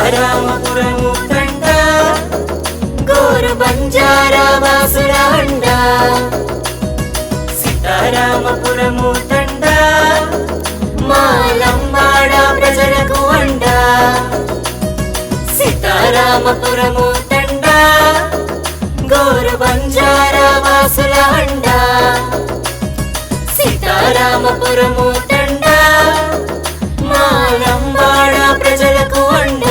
సీతారామపురము తండ గోరు బంజారా వాసుల అండ సీతారామపురము తండ మా లంబాడ ప్రజలకు అండ సీతారామపురము తండ గోరు బంజారా వాసుల అండ సీతారామపురము తండ మా లంబాడ ప్రజలకు అండ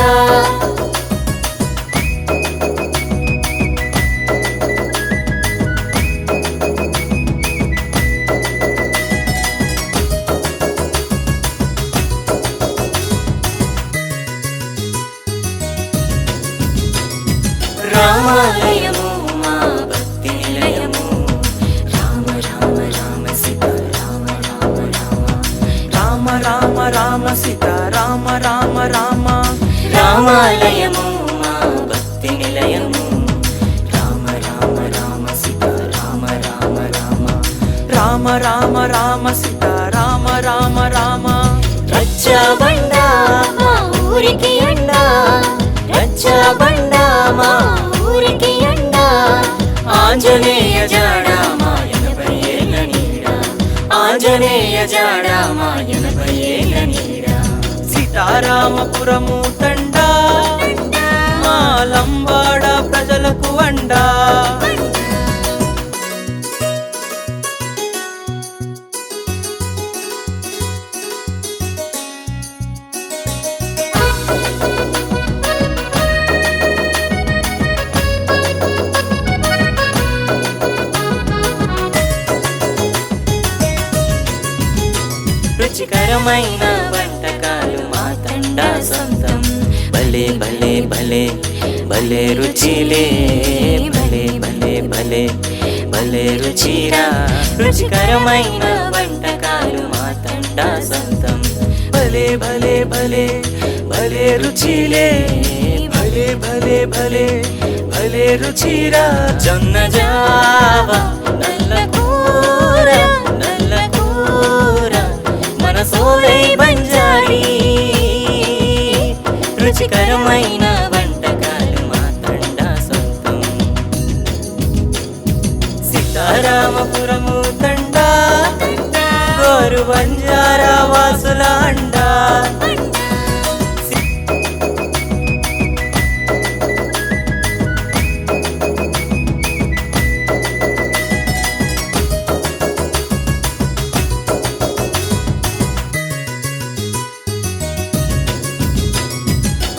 రామాలయము మా భక్తి నిలయము రామ రామ రామ సీతా రామ రామ రామ రామ రామ రామ సీతా రామ రామ రామ రామాలయము మా భక్తి నిలయము రామ రామ రామ సీతా రామ రామ రామ రామ రామ రామ సీతా రామ రామ రామ రచ్చబండ మా ఊరికి అండ రచ్చబండ మా ఊరికి అండ ఆంజనేయ జాడ మా 80 ఏళ్ళ నీడ ఆంజనేయ జాడ మా 80 ఏళ్ళ నీడ సీతారామపురము తండ మా లంబాడ ప్రజలకు అండ రుచికరమైన వంటకాలు మా తండా సొంతం భలే భలే భలే భలే రుచిలే భలే భలే భలే భలే రుచిరా రుచికరమైన వంటకాలు మా తండా సొంతం భలే భలే భలే భలే రుచిలే భలే భలే భలే భలే రుచిరా జొన్న జావా నల్ల కూర నల్ల కూర మన సోలై బంజారీ రుచికరమైన వంటకాలు మా తండా సొంతం సీతారామపురము తండ గోరు బంజారా వాసుల అండ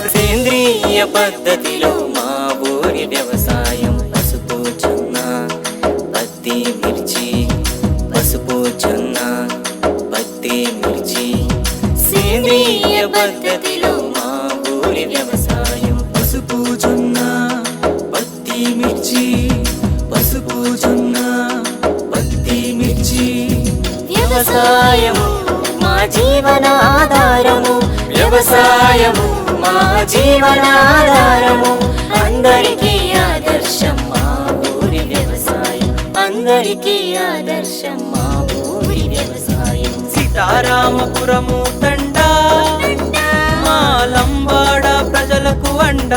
సేంద్రీయ పద్ధతిలో మా ఊరి వ్యవసాయం పసుపు జొన్న పత్తి మిర్చి పసుపు జొన్న పత్తి మిర్చి సేంద్రీయ పద్ధతిలో మా ఊరి వ్యవసాయం పసుపు జొన్న పత్తి మిర్చి పసుపు జొన్న పత్తి మిర్చి వ్యవసాయము మా జీవనాధారము వ్యవసాయము మా జీవనాధారము అందరికీ ఆదర్శం మా ఊరి వ్యవసాయం అందరికీ ఆదర్శం మా ఊరి వ్యవసాయం సీతారామపురము తండ మా లంబాడ ప్రజలకు అండ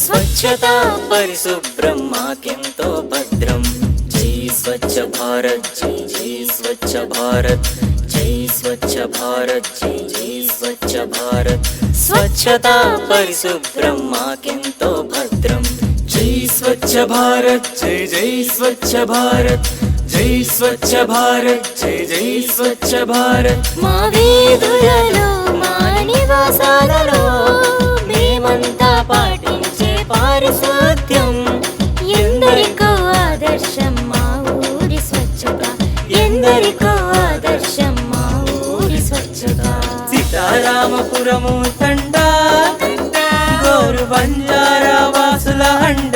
స్వచ్ఛత పరిశుభ్రం మాకెంతో భద్రం జై స్వచ్ఛ భారత్ జై జై స్వచ్ఛ భారత్ జై స్వచ్ఛ భారత్ జై జై స్వచ్ఛ భారత్ స్వచ్ఛత పరిశుభ్రం మాకెంతో భద్రం జై స్వచ్ఛ భారత్ జై జై స్వచ్ఛ భారత్ జై స్వచ్ఛ భారత్ జై జై స్వచ్ఛ భారత్ మా వీధులలో మా నివాసాలలో మేమంతా పాటించే పారిశుద్ధ్యం ఎందరికో ఆదర్శం మా ఊరి స్వచ్ఛత ఎందరికో ఆదర్శం మా ఊరి స్వచ్ఛత సీతారామపురము తండ గోరు బంజారా వాసుల అండ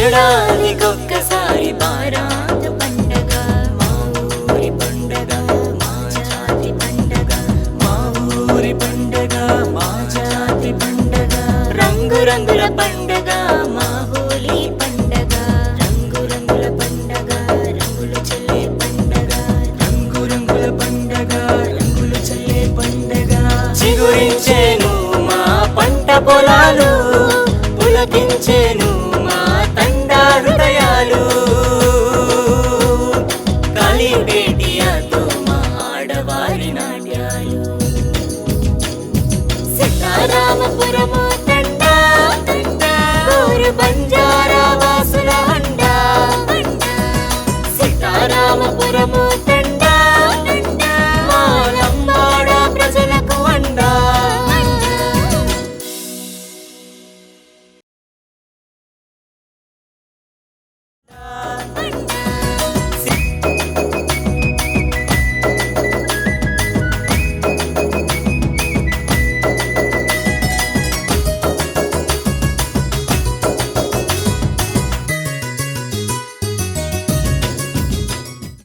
ఏడాదికొక్కసారి బాణాసంచా